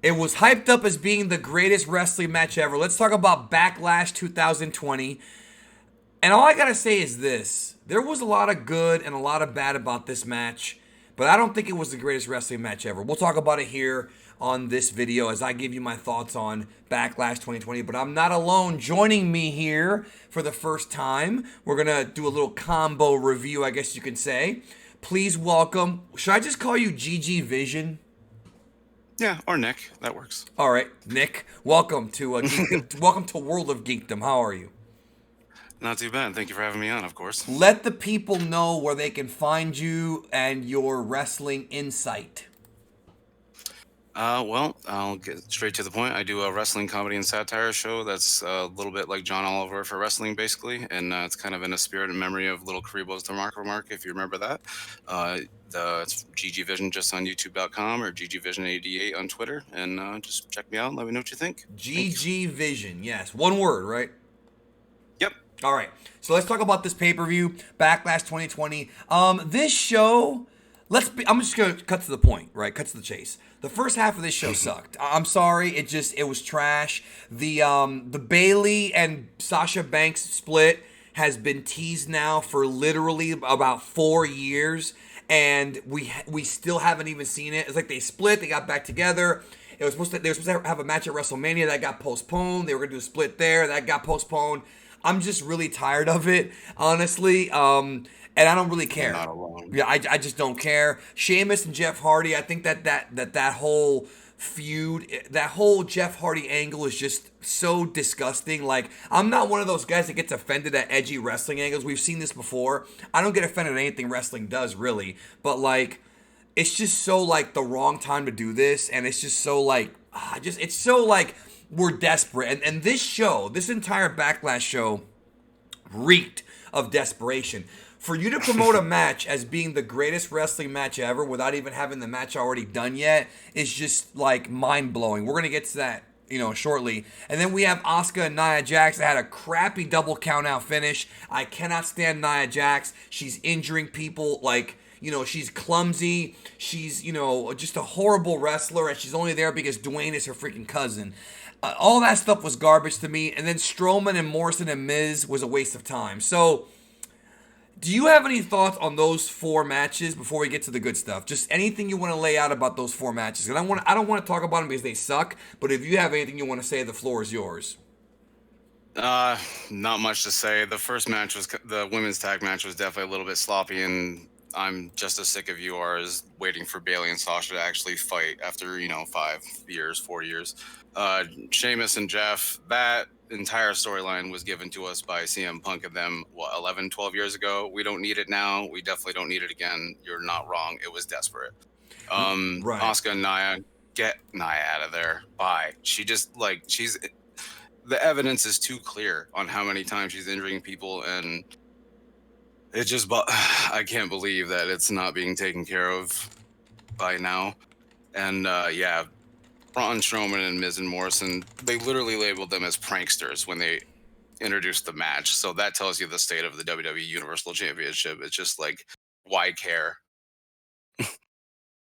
It was hyped up as being the greatest wrestling match ever. Let's talk about Backlash 2020. And all I gotta say is this: there was a lot of good and a lot of bad about this match, but I don't think it was the greatest wrestling match ever. We'll talk about it here on this video as I give you my thoughts on Backlash 2020. But I'm not alone. Joining me here for the first time, we're gonna do a little combo review, I guess you can say. Please welcome. Should I just call you GG Vision? Yeah, or Nick. That works. All right, Nick. Welcome to Geekdom. Welcome to World of Geekdom. How are you? Not too bad. Thank you for having me on, of course. Let the people know where they can find you and your wrestling insight. Well, I'll get straight to the point. I do a wrestling comedy and satire show that's a little bit like John Oliver for wrestling, basically, and it's kind of in a spirit and memory of Little Karibo's The Remark, if you remember that. It's GG Vision just on YouTube.com or GGVision88 on Twitter, and just check me out and let me know what you think. Thanks. GG Vision. Yes, one word, right? Yep. All right. So let's talk about this pay-per-view, Backlash 2020. This show, I'm just gonna cut to the point, right? Cut to the chase. The first half of this show sucked. I'm sorry, it was trash. The Bailey and Sasha Banks split has been teased now for literally about 4 years, and we still haven't even seen it. It's like they split, they got back together. They were supposed to have a match at WrestleMania that got postponed. They were gonna do a split there that got postponed. I'm just really tired of it, honestly. And I don't really You're care. not alone. Yeah, I just don't care. Sheamus and Jeff Hardy, I think that whole feud, that whole Jeff Hardy angle is just so disgusting. Like, I'm not one of those guys that gets offended at edgy wrestling angles. We've seen this before. I don't get offended at anything wrestling does, really. But like, it's just so like the wrong time to do this, and it's just so like, it's so like we're desperate. And this entire Backlash show reeked of desperation. For you to promote a match as being the greatest wrestling match ever without even having the match already done yet is just like mind blowing. We're gonna get to that, shortly. And then we have Asuka and Nia Jax that had a crappy double count out finish. I cannot stand Nia Jax. She's injuring people like. She's clumsy. She's, just a horrible wrestler, and she's only there because Dwayne is her freaking cousin. All that stuff was garbage to me. And then Strowman and Morrison and Miz was a waste of time. So, do you have any thoughts on those four matches before we get to the good stuff? Just anything you want to lay out about those four matches. And I don't want to talk about them because they suck. But if you have anything you want to say, the floor is yours. Not much to say. The first match was the women's tag match was definitely a little bit sloppy, and I'm just as sick of you are as waiting for Bailey and Sasha to actually fight after 5 years, 4 years. Sheamus and Jeff, that entire storyline was given to us by CM Punk and them 11, 12 years ago. We don't need it now. We definitely don't need it again. You're not wrong. It was desperate. Right. Asuka and Nia, get Nia out of there. Bye. She just like she's the evidence is too clear on how many times she's injuring people, and it just I can't believe that it's not being taken care of by now. And yeah, Braun Strowman and Miz and Morrison, they literally labeled them as pranksters when they introduced the match. So that tells you the state of the WWE Universal Championship. It's just like, why care?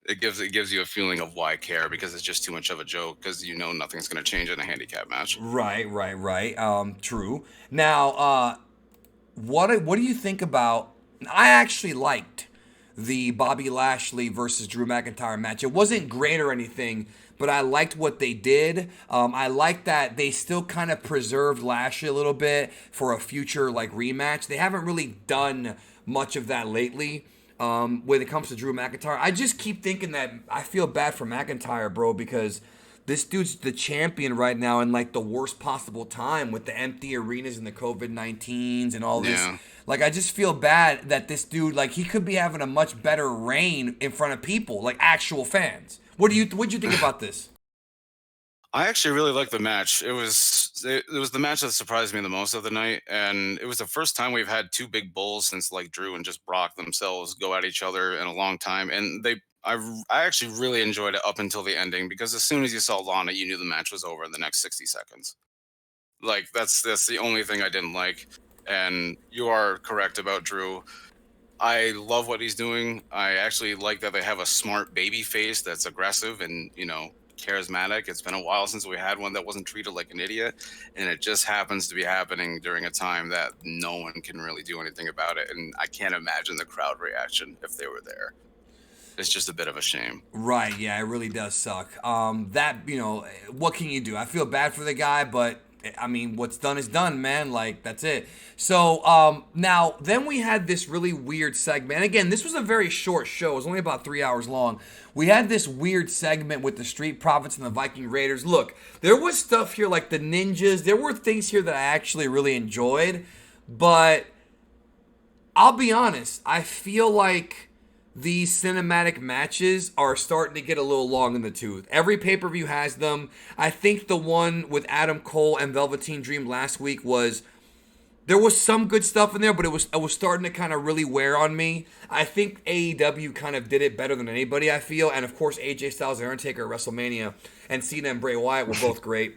It gives you a feeling of why care, because it's just too much of a joke, because nothing's going to change in a handicap match. Right. True. Now, what do you think about? I actually liked the Bobby Lashley versus Drew McIntyre match. It wasn't great or anything, but I liked what they did. I liked that they still kind of preserved Lashley a little bit for a future like rematch. They haven't really done much of that lately. When it comes to Drew McIntyre, I just keep thinking that I feel bad for McIntyre, bro, because this dude's the champion right now in like the worst possible time with the empty arenas and the COVID-19s and all this. Yeah. Like, I just feel bad that this dude, like, he could be having a much better reign in front of people, like actual fans. What'd you think about this? I actually really liked the match. It was the match that surprised me the most of the night, and it was the first time we've had two big bulls since like Drew and just Brock themselves go at each other in a long time. And I actually really enjoyed it up until the ending, because as soon as you saw Lana, you knew the match was over in the next 60 seconds. Like that's the only thing I didn't like. And you are correct about Drew. I love what he's doing. I actually like that they have a smart baby face that's aggressive and charismatic. It's been a while since we had one that wasn't treated like an idiot, and it just happens to be happening during a time that no one can really do anything about it. And I can't imagine the crowd reaction if they were there. It's just a bit of a shame. Right, yeah, it really does suck. What can you do? I feel bad for the guy, but I mean, what's done is done, man. Like, that's it. So, now, then we had this really weird segment. And again, this was a very short show. It was only about 3 hours long. We had this weird segment with the Street Profits and the Viking Raiders. Look, there was stuff here like the Ninjas. There were things here that I actually really enjoyed. But I'll be honest, I feel like these cinematic matches are starting to get a little long in the tooth. Every pay-per-view has them. I think the one with Adam Cole and Velveteen Dream last week there was some good stuff in there, but it was starting to kind of really wear on me. I think AEW kind of did it better than anybody, I feel. And of course, AJ Styles and Undertaker at WrestleMania and Cena and Bray Wyatt were both great.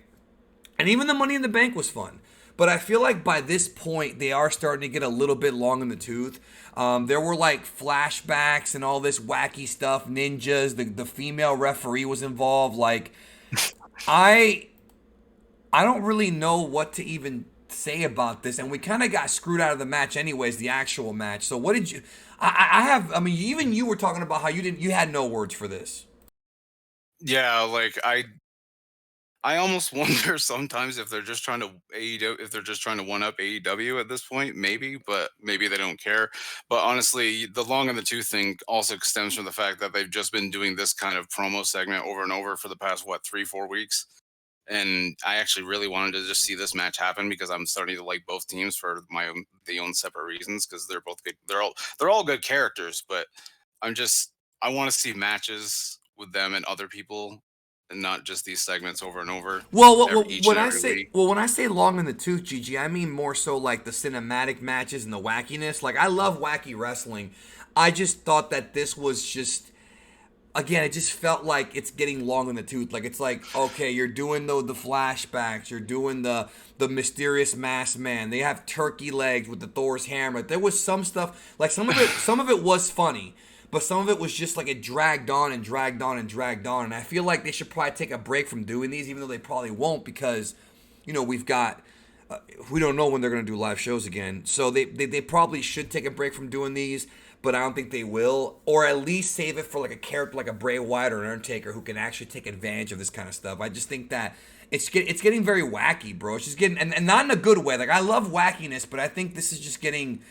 And even the Money in the Bank was fun. But I feel like by this point, they are starting to get a little bit long in the tooth. There were like flashbacks and all this wacky stuff, ninjas, the female referee was involved. Like, I don't really know what to even say about this. And we kind of got screwed out of the match anyways, the actual match. So what did you... I mean, even you were talking about how you had no words for this. Yeah, like I almost wonder sometimes if they're just trying to AEW, if they're just trying to one up AEW at this point, maybe, but maybe they don't care. But honestly, the long in the tooth thing also stems from the fact that they've just been doing this kind of promo segment over and over for the past 3-4 weeks. And I actually really wanted to just see this match happen because I'm starting to like both teams for the own separate reasons because they're both good. They're all good characters, but I'm just I want to see matches with them and other people and not just these segments over and over. Each and every week. When I say long in the tooth, Gigi, I mean more so like the cinematic matches and the wackiness. Like, I love wacky wrestling. I just thought that this was just, again, it just felt like it's getting long in the tooth. Like, it's like, okay, you're doing the flashbacks, you're doing the mysterious masked man. They have turkey legs with the Thor's hammer. There was some stuff like some of it was funny. But some of it was just like it dragged on and dragged on and dragged on. And I feel like they should probably take a break from doing these, even though they probably won't because, we've got, we don't know when they're going to do live shows again. So they probably should take a break from doing these, but I don't think they will. Or at least save it for like a character like a Bray Wyatt or an Undertaker who can actually take advantage of this kind of stuff. I just think that it's getting very wacky, bro. It's just getting, and not in a good way. Like, I love wackiness, but I think this is just getting,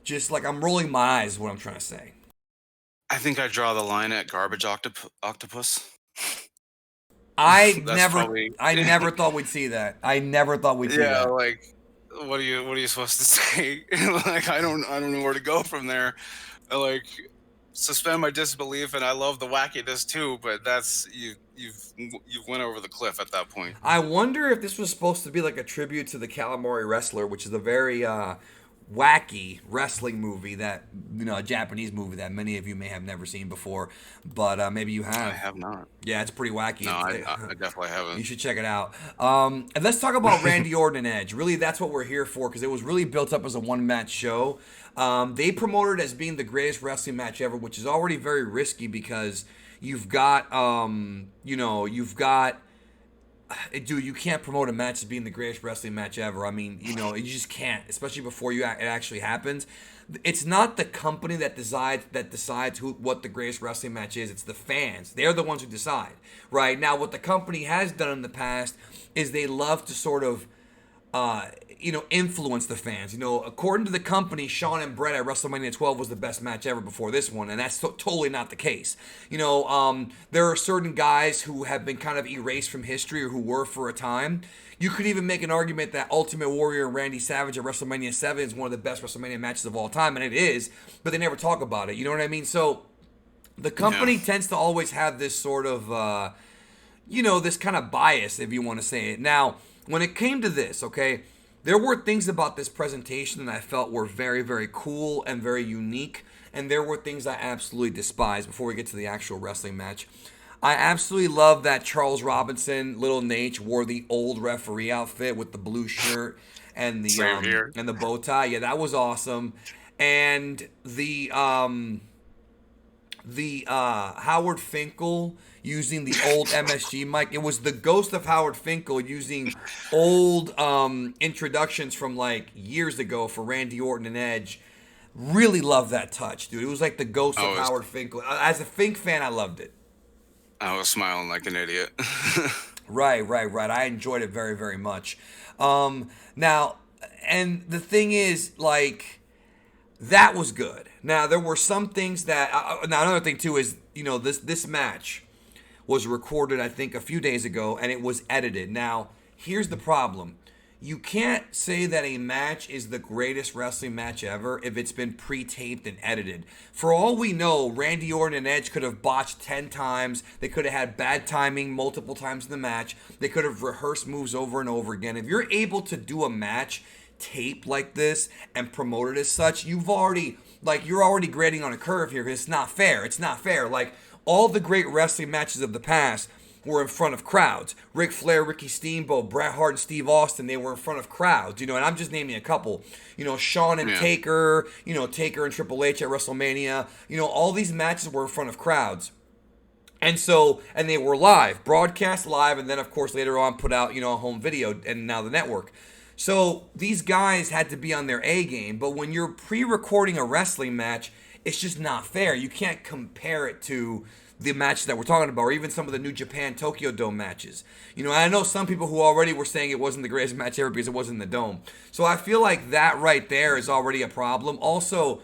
just like I'm rolling my eyes is what I'm trying to say. I think I draw the line at garbage octopus. I That's never thought we'd see that. I never thought we'd see Yeah, that. like what are you supposed to say? Like I don't know where to go from there. I, like suspend my disbelief, and I love the wackiness too, but that's you've went over the cliff at that point. I wonder if this was supposed to be like a tribute to the Calamari Wrestler, which is a very wacky wrestling movie that, a Japanese movie that many of you may have never seen before, but maybe you have. I have not. Yeah, it's pretty wacky. No, I definitely haven't. You should check it out. And let's talk about Randy Orton and Edge. Really, that's what we're here for because it was really built up as a one-match show. They promoted it as being the greatest wrestling match ever, which is already very risky because you've got, dude, you can't promote a match as being the greatest wrestling match ever. I mean, you just can't, especially before it actually happens. It's not the company that decides what the greatest wrestling match is. It's the fans. They're the ones who decide, right? Now, what the company has done in the past is they love to sort of influence the fans. According to the company, Shawn and Brett at WrestleMania 12 was the best match ever before this one, and that's totally not the case. There are certain guys who have been kind of erased from history or who were for a time. You could even make an argument that Ultimate Warrior and Randy Savage at WrestleMania 7 is one of the best WrestleMania matches of all time, and it is, but they never talk about it. You know what I mean? So the company tends to always have this sort of, this kind of bias, if you want to say it. Now, when it came to this, okay, there were things about this presentation that I felt were very, very cool and very unique, and there were things I absolutely despised before we get to the actual wrestling match. I absolutely love that Charles Robinson, Little Nate, wore the old referee outfit with the blue shirt and the bow tie. Yeah, that was awesome. And the the Howard Finkel using the old MSG mic. It was the ghost of Howard Finkel using old introductions from like years ago for Randy Orton and Edge. Really loved that touch, dude. It was like the ghost I of was Howard Finkel. As a Fink fan, I loved it. I was smiling like an idiot. Right, right, right. I enjoyed it very, very much. Now, and the thing is, like, that was good. Now, there were some things that. Now, another thing too is, this match was recorded, I think, a few days ago, and it was edited. Now, here's the problem. You can't say that a match is the greatest wrestling match ever if it's been pre-taped and edited. For all we know, Randy Orton and Edge could have botched 10 times. They could have had bad timing multiple times in the match. They could have rehearsed moves over and over again. If you're able to do a match tape like this and promote it as such, you're already grading on a curve here because it's not fair. It's not fair. Like, all the great wrestling matches of the past were in front of crowds. Ric Flair, Ricky Steamboat, Bret Hart, and Steve Austin, they were in front of crowds, and I'm just naming a couple. Shawn and Taker, Taker and Triple H at WrestleMania, all these matches were in front of crowds. And they were live, broadcast live, and then, of course, later on put out, a home video, and now the network. So these guys had to be on their A game, but when you're pre-recording a wrestling match, it's just not fair. You can't compare it to the matches that we're talking about, or even some of the New Japan Tokyo Dome matches. I know some people who already were saying it wasn't the greatest match ever because it wasn't in the Dome. So I feel like that right there is already a problem. Also,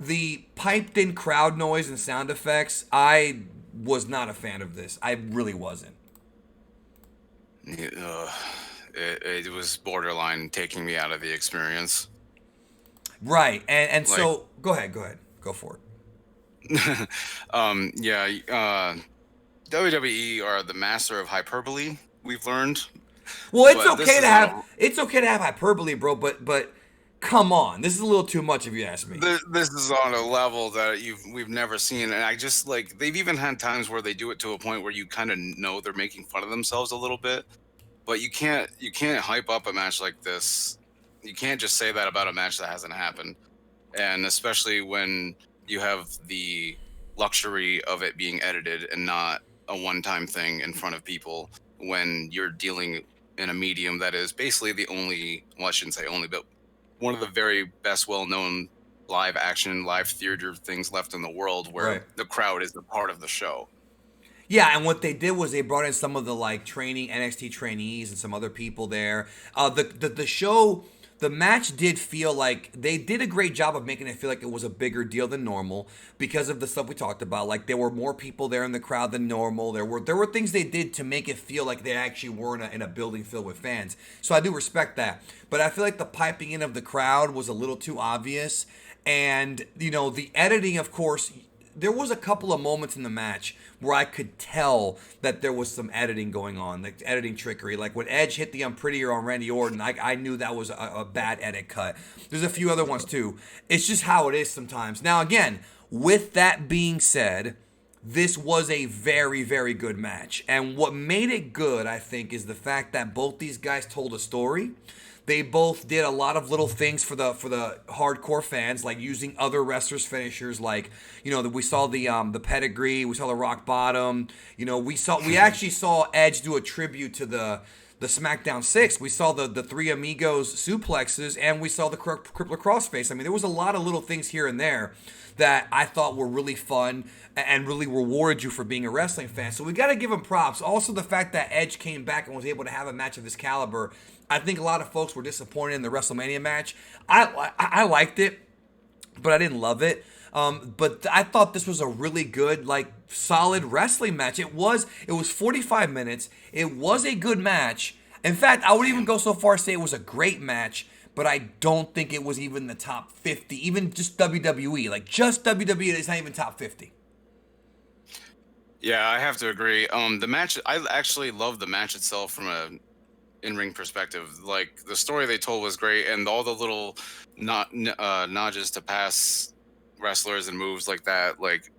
the piped-in crowd noise and sound effects, I was not a fan of this. I really wasn't. It was borderline taking me out of the experience. Right, and so go ahead, go for it. WWE are the master of hyperbole. We've learned. Well, it's okay to have hyperbole, bro. But come on, this is a little too much if you ask me. This is on a level that we've never seen, and I just they've even had times where they do it to a point where you kind of know they're making fun of themselves a little bit. But you can't hype up a match like this. You can't just say that about a match that hasn't happened, and especially when you have the luxury of it being edited and not a one-time thing in front of people when you're dealing in a medium that is basically the only, well, I shouldn't say only, but one of the very best well-known live action, live theater things left in the world where the crowd is the part of the show. Yeah, and what they did was they brought in some of the training NXT trainees and some other people there. The show, the match did feel like they did a great job of making it feel like it was a bigger deal than normal because of the stuff we talked about. Like, there were more people there in the crowd than normal. There were things they did to make it feel like they actually were in a building filled with fans. So I do respect that. But I feel like the piping in of the crowd was a little too obvious. And, the editing, of course, there was a couple of moments in the match where I could tell that there was some editing going on, like editing trickery. Like when Edge hit the Unprettier on Randy Orton, I knew that was a bad edit cut. There's a few other ones too. It's just how it is sometimes. Now again, with that being said, this was a very, very good match. And what made it good, I think, is the fact that both these guys told a story. They both did a lot of little things for the hardcore fans, like using other wrestlers' finishers, like we saw the pedigree, we saw the rock bottom, we actually saw Edge do a tribute to the SmackDown 6. We saw the Three Amigos suplexes, and we saw the Crippler Crossface. I mean, there was a lot of little things here and there that I thought were really fun and really rewarded you for being a wrestling fan. So we got to give him props. Also, the fact that Edge came back and was able to have a match of this caliber. I think a lot of folks were disappointed in the WrestleMania match. I liked it, but I didn't love it. But I thought this was a really good, solid wrestling match. It was 45 minutes. It was a good match. In fact, I would even go so far as to say it was a great match, but I don't think it was even the top 50, even just WWE. Just WWE, it's not even top 50. Yeah, I have to agree. The match, I actually love the match itself from a in-ring perspective. Like, the story they told was great, and all the little nudges to pass wrestlers and moves like that. Like,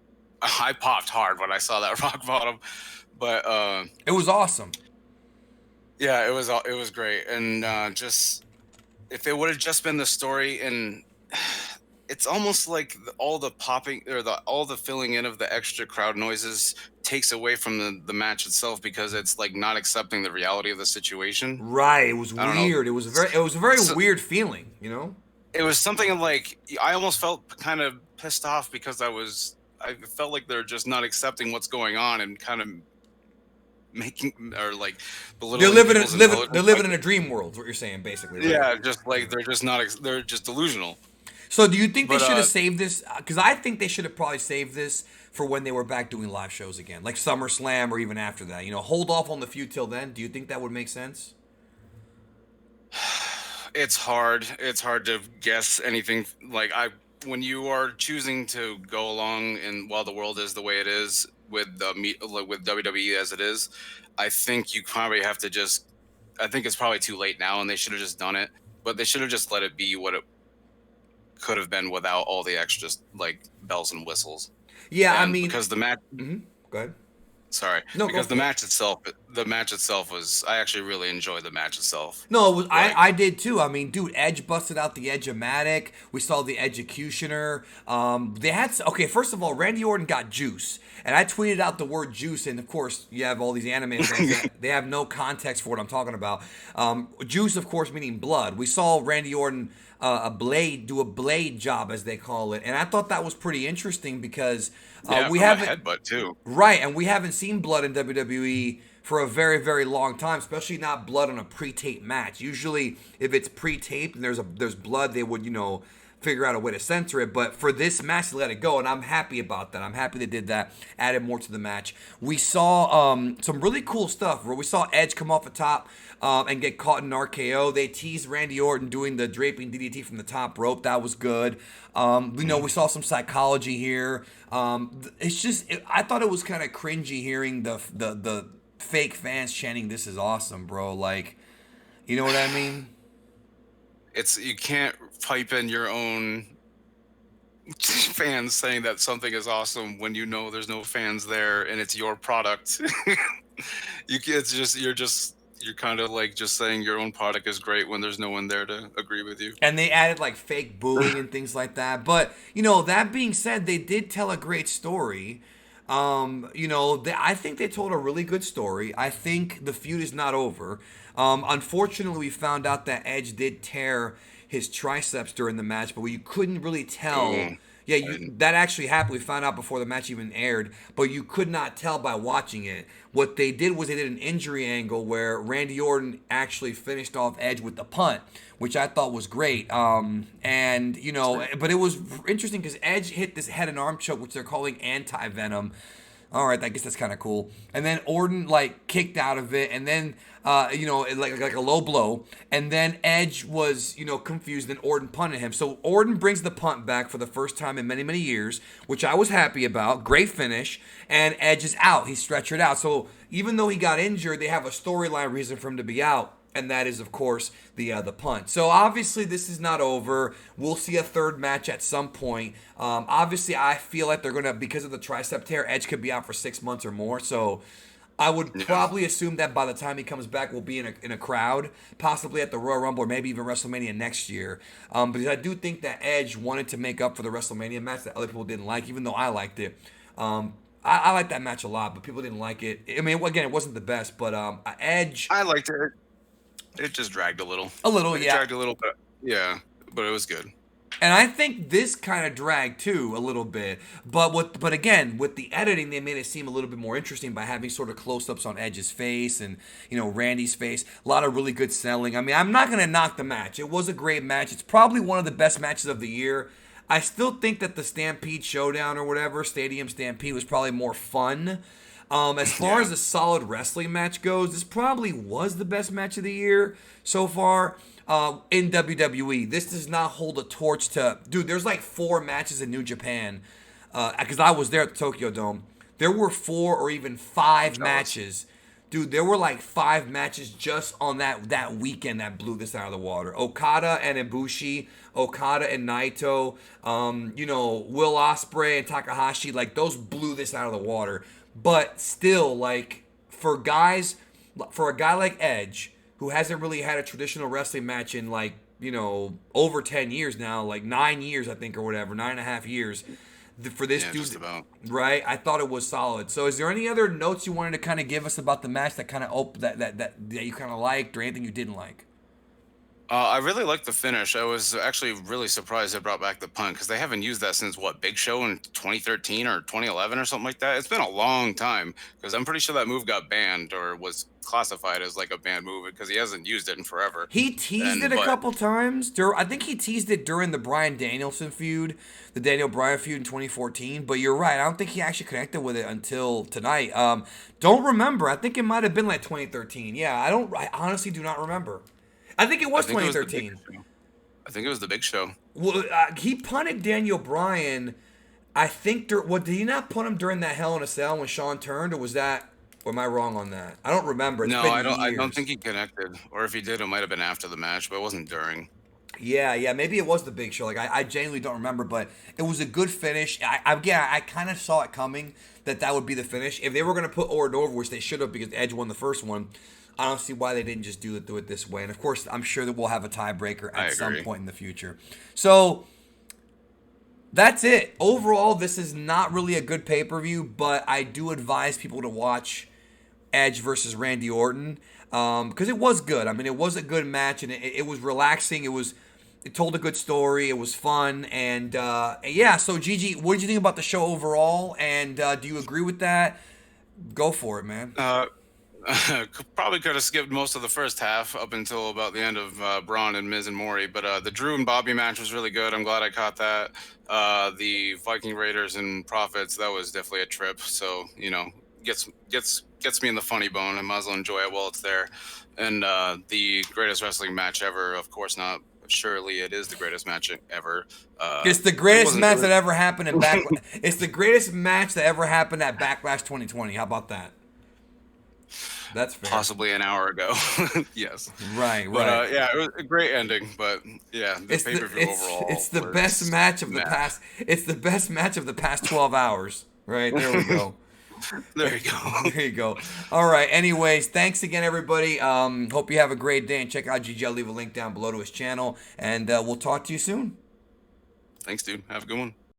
I popped hard when I saw that rock bottom, but it was awesome. Yeah, it was great, and just if it would have just been the story, and it's almost like all the popping or all the filling in of the extra crowd noises takes away from the match itself, because it's like not accepting the reality of the situation. Right. It was I don't know. weird. It was a very So weird feeling, you know? it was something like I almost felt kind of pissed off because I felt like they're just not accepting what's going on and kind of making or like They're belittling living people's in, living they're intelligence. living in a dream world, is what you're saying, basically, right? Yeah, just like they're just not they're just delusional. So do you think they But should have saved this? Because I think they should have probably saved this for when they were back doing live shows again, like SummerSlam or even after that. You know, hold off on the feud till then. Do you think that would make sense? it's hard. It's hard to guess anything. Like I, when you are choosing to go along and while the world is the way it is with with WWE as it is, I think you probably have to just. I think it's probably too late now, and they should have just done it. But they should have just let it be what it could have been without all the extra like bells and whistles. Yeah, I And mean, because the match, go ahead. sorry, No, go because for it. the match itself was. I actually really enjoyed the match itself. No, it was, Like, I did too. I mean, dude, Edge busted out the Edge-O-Matic. We saw the Edgecutioner. They had okay. First of all, Randy Orton got juice, and I tweeted out the word juice. And of course, you have all these anime fans that they have no context for what I'm talking about. Juice, of course, meaning blood. We saw Randy Orton do a blade job, as they call it, and I thought that was pretty interesting because yeah, we from a haven't. headbutt too. Right, and we haven't seen blood in WWE for a very, very long time, especially not blood on a pre-taped match. Usually, if it's pre-taped and there's blood, they would, figure out a way to censor it. But for this match, they let it go, and I'm happy about that. I'm happy they did that, added more to the match. We saw some really cool stuff where we saw Edge come off the top and get caught in an RKO. They teased Randy Orton doing the draping DDT from the top rope. That was good. We saw some psychology here. I thought it was kind of cringy hearing the fake fans chanting, "This is awesome, bro." Like, you know what I mean? It's you can't pipe in your own fans saying that something is awesome when you know there's no fans there and it's your product. It's just you're kind of like just saying your own product is great when there's no one there to agree with you. And they added like fake booing and things like that. But that being said, they did tell a great story. I think they told a really good story. I think the feud is not over. Unfortunately, we found out that Edge did tear his triceps during the match, but you couldn't really tell. Oh, Yeah, and that actually happened. We found out before the match even aired, but you could not tell by watching it. What they did was they did an injury angle where Randy Orton actually finished off Edge with the punt, which I thought was great. But it was interesting because Edge hit this head and arm choke, which they're calling anti-venom. All right, I guess that's kind of cool. And then Orton like kicked out of it, and then like a low blow, and then Edge was confused, and Orton punted him. So Orton brings the punt back for the first time in many, many years, which I was happy about. Great finish, and Edge is out. He's stretchered out. So even though he got injured, they have a storyline reason for him to be out. And that is, of course, the punt. So obviously, this is not over. We'll see a third match at some point. Obviously, I feel like they're gonna, because of the tricep tear, Edge could be out for 6 months or more. So I would yeah, probably assume that by the time he comes back, we'll be in a crowd, possibly at the Royal Rumble or maybe even WrestleMania next year. Because I do think that Edge wanted to make up for the WrestleMania match that other people didn't like, even though I liked it. I like that match a lot, but people didn't like it. I mean, again, it wasn't the best, but Edge. I liked it. It just dragged a little. A little, It yeah. dragged a little bit. Yeah, but it was good. And I think this kind of dragged too a little bit, but again with the editing they made it seem a little bit more interesting by having sort of close-ups on Edge's face and Randy's face. A lot of really good selling. I mean, I'm not gonna knock the match. It was a great match. It's probably one of the best matches of the year. I still think that the Stampede Showdown or whatever Stadium Stampede was probably more fun. As far Yeah. as a solid wrestling match goes, this probably was the best match of the year so far in WWE. This does not hold a torch to... Dude, there's like 4 matches in New Japan. Because I was there at the Tokyo Dome. There were 4 or even 5 Jealous. matches. Dude, there were like 5 matches just on that weekend that blew this out of the water. Okada and Ibushi, Okada and Naito, Will Ospreay and Takahashi, like those blew this out of the water. But still, like for a guy like Edge, who hasn't really had a traditional wrestling match in like over 10 years now, like 9 years, I think, or whatever, 9.5 years for this Yeah, dude, just about. right? I thought it was solid. So, is there any other notes you wanted to kind of give us about the match that kind of that you kind of liked, or anything you didn't like? I really liked the finish. I was actually really surprised they brought back the punt because they haven't used that since what, Big Show in 2013 or 2011 or something like that. It's been a long time because I'm pretty sure that move got banned or was classified as like a banned move because he hasn't used it in forever. He teased it And a but couple times. I think he teased it during the Bryan Danielson feud, the Daniel Bryan feud in 2014. But you're right. I don't think he actually connected with it until tonight. Don't remember. I think it might have been like 2013. Yeah, I honestly do not remember. I think it I was think it was the Big 2013. Show. I think it was the Big Show. Well, he punted Daniel Bryan. I think. What did he not punt him during that Hell in a Cell when Sean turned, or was that? Or am I wrong on that? I don't remember. It's No, been I don't years. think he connected, or if he did, it might have been after the match, but it wasn't during. Yeah, maybe it was the Big Show. Like I genuinely don't remember, but it was a good finish. I kind of saw it coming that would be the finish. If they were gonna put Orton over, which they should have because Edge won the first one, I don't see why they didn't just do it this way. And of course, I'm sure that we'll have a tiebreaker I at some agree. point in the future. So that's it. Overall, this is not really a good pay-per-view, but I do advise people to watch Edge versus Randy Orton because it was good. I mean, it was a good match, and it was relaxing. It told a good story. It was fun, and yeah. So, Gigi, what did you think about the show overall? And do you agree with that? Go for it, man. Probably could have skipped most of the first half up until about the end of Braun and Miz and Maury, but the Drew and Bobby match was really good. I'm glad I caught that. The Viking Raiders and Profits, that was definitely a trip. So gets me in the funny bone. I might as well enjoy it while it's there. And the greatest wrestling match ever, of course not. Surely it is the greatest match ever. It's the It greatest wasn't. match that ever happened in back. It's the greatest match that ever happened at Backlash 2020. How about that? That's fair. Possibly an hour ago. Yes. Right. But yeah, it was a great ending. But yeah, the pay per view overall. It's the was best match of the meh. past. It's the best match of the past 12 hours. Right there we go. There you go. There you go. All right. Anyways, thanks again, everybody. Hope you have a great day and check out GG. I'll leave a link down below to his channel, and we'll talk to you soon. Thanks, dude. Have a good one.